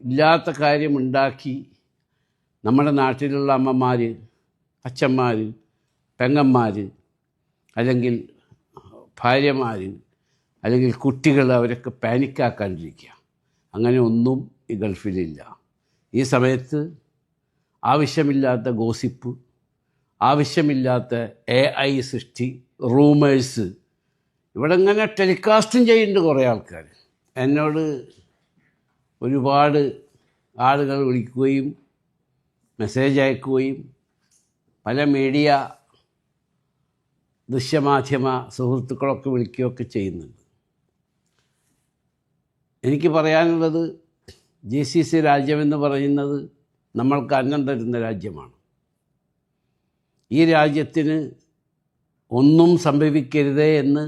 ഇല്ലാത്ത കാര്യമുണ്ടാക്കി നമ്മുടെ നാട്ടിലുള്ള അമ്മമാർ, അച്ഛന്മാർ, പെങ്ങന്മാർ, അല്ലെങ്കിൽ ഭാര്യമാർ, അല്ലെങ്കിൽ കുട്ടികൾ അവരൊക്കെ പാനിക്കാക്കാണ്ടിരിക്കുക. അങ്ങനെ ഒന്നും ഈ ഗൾഫിലില്ല. ഈ സമയത്ത് ആവശ്യമില്ലാത്ത ഗോസിപ്പ്, ആവശ്യമില്ലാത്ത AI സൃഷ്ടി, റൂമേഴ്സ് ഇവിടെ ഇങ്ങനെ ടെലികാസ്റ്റും ചെയ്യുന്നുണ്ട് കുറേ ആൾക്കാർ. എന്നോട് ഒരുപാട് ആളുകൾ വിളിക്കുകയും മെസ്സേജ് അയക്കുകയും പല മീഡിയ ദൃശ്യമാധ്യമ സുഹൃത്തുക്കളൊക്കെ വിളിക്കുകയൊക്കെ ചെയ്യുന്നുണ്ട്. എനിക്ക് പറയാനുള്ളത്, GCC രാജ്യമെന്ന് പറയുന്നത് നമ്മൾക്ക് അന്നം തരുന്ന രാജ്യമാണ്. ഈ രാജ്യത്തിന് ഒന്നും സംഭവിക്കരുതേ എന്ന്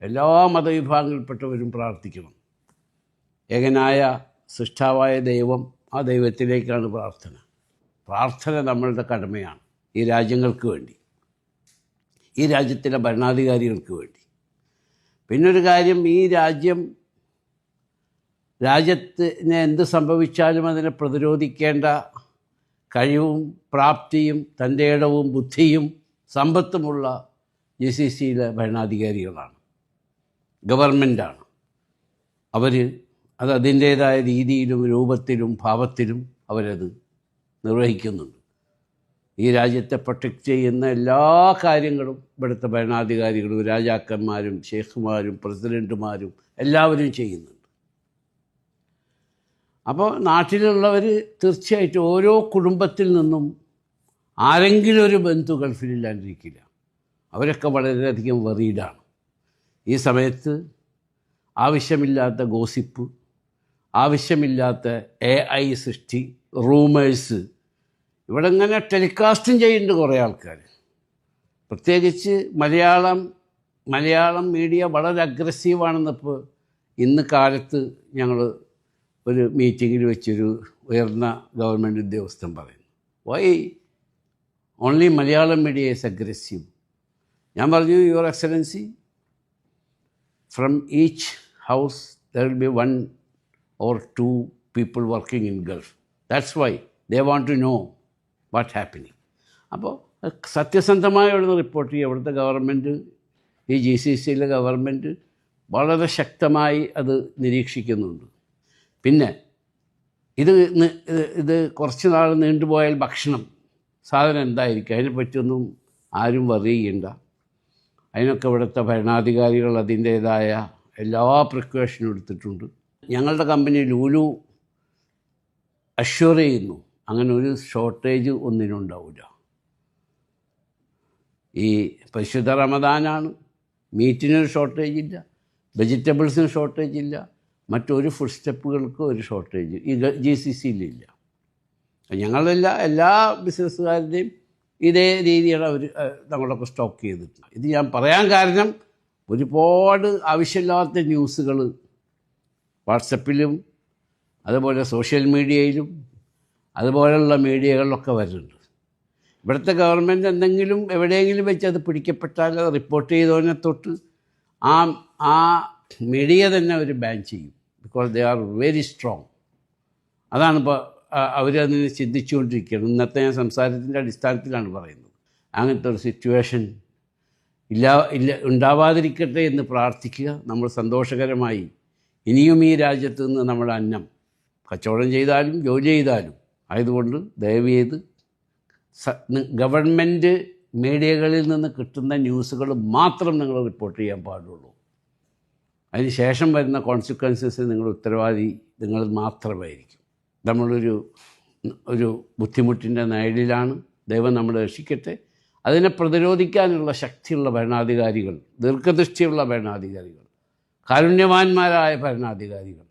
എല്ലാ മതവിഭാഗങ്ങളിൽപ്പെട്ടവരും പ്രാർത്ഥിക്കണം. ഏകനായ സൃഷ്ടാവായ ദൈവം, ആ ദൈവത്തിലേക്കാണ് പ്രാർത്ഥന നമ്മളുടെ കടമയാണ്. ഈ രാജ്യങ്ങൾക്ക് വേണ്ടി, ഈ രാജ്യത്തിലെ ഭരണാധികാരികൾക്ക് വേണ്ടി. പിന്നൊരു കാര്യം, ഈ രാജ്യത്തിന് എന്ത് സംഭവിച്ചാലും അതിനെ പ്രതിരോധിക്കേണ്ട കഴിവും പ്രാപ്തിയും തൻ്റെ ഇടവും ബുദ്ധിയും സമ്പത്തുമുള്ള GCCയിലെ ഭരണാധികാരികളാണ്, ഗവൺമെൻറ്റാണ്. അത് അതിൻ്റേതായ രീതിയിലും രൂപത്തിലും ഭാവത്തിലും അവരത് നിർവഹിക്കുന്നുണ്ട്. ഈ രാജ്യത്തെ പ്രൊട്ടക്റ്റ് ചെയ്യുന്ന എല്ലാ കാര്യങ്ങളും ഇവിടുത്തെ ഭരണാധികാരികളും രാജാക്കന്മാരും ഷെയ്ഖുമാരും പ്രസിഡൻറ്റുമാരും എല്ലാവരും ചെയ്യുന്നുണ്ട്. അപ്പോൾ നാട്ടിലുള്ളവർ തീർച്ചയായിട്ടും ഓരോ കുടുംബത്തിൽ നിന്നും ആരെങ്കിലും ഒരു ബന്ധു ഗൾഫിലില്ലാണ്ടിരിക്കില്ല. അവരൊക്കെ വളരെയധികം വറീഡാണ്. ഈ സമയത്ത് ആവശ്യമില്ലാത്ത ഗോസിപ്പ്, ആവശ്യമില്ലാത്ത AI സൃഷ്ടി, റൂമേഴ്സ് ഇവിടെ ഇങ്ങനെ ടെലികാസ്റ്റും ചെയ്യുന്നുണ്ട് കുറേ ആൾക്കാർ. പ്രത്യേകിച്ച് മലയാളം മീഡിയ വളരെ അഗ്രസീവാണെന്നിപ്പോൾ ഇന്ന് കാലത്ത് ഞങ്ങൾ ഒരു മീറ്റിങ്ങിൽ വെച്ചൊരു ഉയർന്ന ഗവൺമെൻറ് ഉദ്യോഗസ്ഥൻ പറയുന്നു, why only Malayalam media is aggressive. ഞാൻ പറഞ്ഞു, your excellency, from each house there will be 1 or 2 people working in Gulf. That's why they want to know what happening. അപ്പോൾ സത്യസന്ധമായുള്ള റിപ്പോർട്ട് ചെയ്യുക. ഇവിടുത്തെ ഗവൺമെൻറ്, ഈ GCCയിലെ ഗവൺമെൻറ് വളരെ ശക്തമായി അത് നിരീക്ഷിക്കുന്നുണ്ട്. പിന്നെ ഇത് കുറച്ച് നാൾ നീണ്ടുപോയാൽ സാധനം എന്തായിരിക്കും, അതിനെപ്പറ്റിയൊന്നും ആരും വറി ചെയ്യണ്ട. അതിനൊക്കെ ഇവിടുത്തെ ഭരണാധികാരികൾ അതിൻ്റേതായ എല്ലാ പ്രിക്കോഷനും എടുത്തിട്ടുണ്ട്. ഞങ്ങളുടെ കമ്പനി ലൂലു അഷ്വർ ചെയ്യുന്നു, അങ്ങനെ ഒരു ഷോർട്ടേജ് ഒന്നിനും ഉണ്ടാവില്ല. ഈ പരിശുദ്ധ റമദാനാണ്, മീറ്റിനൊരു ഷോർട്ടേജ് ഇല്ല, വെജിറ്റബിൾസിന് ഷോർട്ടേജ് ഇല്ല, മറ്റൊരു ഫുഡ് സ്റ്റെപ്പുകൾക്കും ഒരു ഷോർട്ടേജ് ഈ GCCയിലില്ല. എല്ലാ ബിസിനസ്സുകാരുടെയും ഇതേ രീതിയാണ് അവർ നമ്മളൊക്കെ സ്റ്റോക്ക് ചെയ്തിട്ടുണ്ട്. ഇത് ഞാൻ പറയാൻ കാരണം, ഒരുപാട് ആവശ്യമില്ലാത്ത ന്യൂസുകൾ വാട്സപ്പിലും അതുപോലെ സോഷ്യൽ മീഡിയയിലും അതുപോലെയുള്ള മീഡിയകളിലൊക്കെ വരുന്നുണ്ട്. ഇവിടുത്തെ ഗവൺമെൻറ് എന്തെങ്കിലും എവിടെയെങ്കിലും വെച്ച് അത് പിടിക്കപ്പെട്ടാൽ റിപ്പോർട്ട് ചെയ്തവനെ തൊട്ട് ആ മീഡിയ തന്നെ അവർ ബാൻ ചെയ്യും. Because they are very strong. അതാണ് ഇപ്പോൾ അവരതിനെ ചിന്തിച്ചുകൊണ്ടിരിക്കുകയാണ്. ഇന്നത്തെ ഞാൻ സംസാരത്തിൻ്റെ അടിസ്ഥാനത്തിലാണ് പറയുന്നത്. അങ്ങനത്തെ ഒരു സിറ്റുവേഷൻ ഉണ്ടാവാതിരിക്കട്ടെ എന്ന് പ്രാർത്ഥിക്കുക. നമ്മൾ സന്തോഷകരമായി ഇനിയും ഈ രാജ്യത്ത് നിന്ന് നമ്മുടെ അന്നം കച്ചവടം ചെയ്താലും ജോലി ചെയ്താലും ആയതുകൊണ്ട് ദയവ് ചെയ്ത് ഗവൺമെൻറ് മീഡിയകളിൽ നിന്ന് കിട്ടുന്ന ന്യൂസുകൾ മാത്രം നിങ്ങൾ റിപ്പോർട്ട് ചെയ്യാൻ പാടുള്ളൂ. അതിന് ശേഷം വരുന്ന കോൺസിക്വൻസസ് നിങ്ങൾ മാത്രമായിരിക്കും. നമ്മളൊരു ബുദ്ധിമുട്ടിൻ്റെ നിഴലിലാണ്. ദൈവം നമ്മളെ രക്ഷിക്കട്ടെ. അതിനെ പ്രതിരോധിക്കാനുള്ള ശക്തിയുള്ള ഭരണാധികാരികൾ, ദീർഘദൃഷ്ടിയുള്ള ഭരണാധികാരികൾ, കാരുണ്യവാന്മാരായ ഭരണാധികാരികൾ,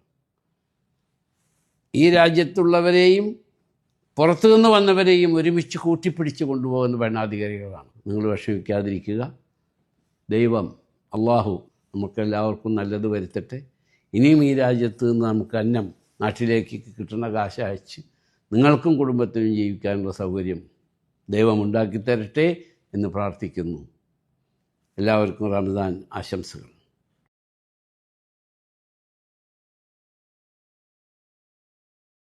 ഈ രാജ്യത്തുള്ളവരെയും പുറത്തുനിന്ന് വന്നവരെയും ഒരുമിച്ച് കൂട്ടിപ്പിടിച്ച് കൊണ്ടുപോകുന്ന ഭരണാധികാരികളാണ്. നിങ്ങൾ വിഷമിക്കാതിരിക്കുക. ദൈവം അള്ളാഹു നമുക്കെല്ലാവർക്കും നല്ലത് വരുത്തട്ടെ. ഇനിയും ഈ രാജ്യത്ത് നിന്ന് നമുക്ക് അന്നം നാട്ടിലേക്ക് കിട്ടുന്ന കാശ് അയച്ച് നിങ്ങൾക്കും കുടുംബത്തിനും ജീവിക്കാനുള്ള സൗകര്യം ദൈവം ഉണ്ടാക്കി തരട്ടെ എന്ന് പ്രാർത്ഥിക്കുന്നു. എല്ലാവർക്കും റമദാൻ ആശംസകൾ.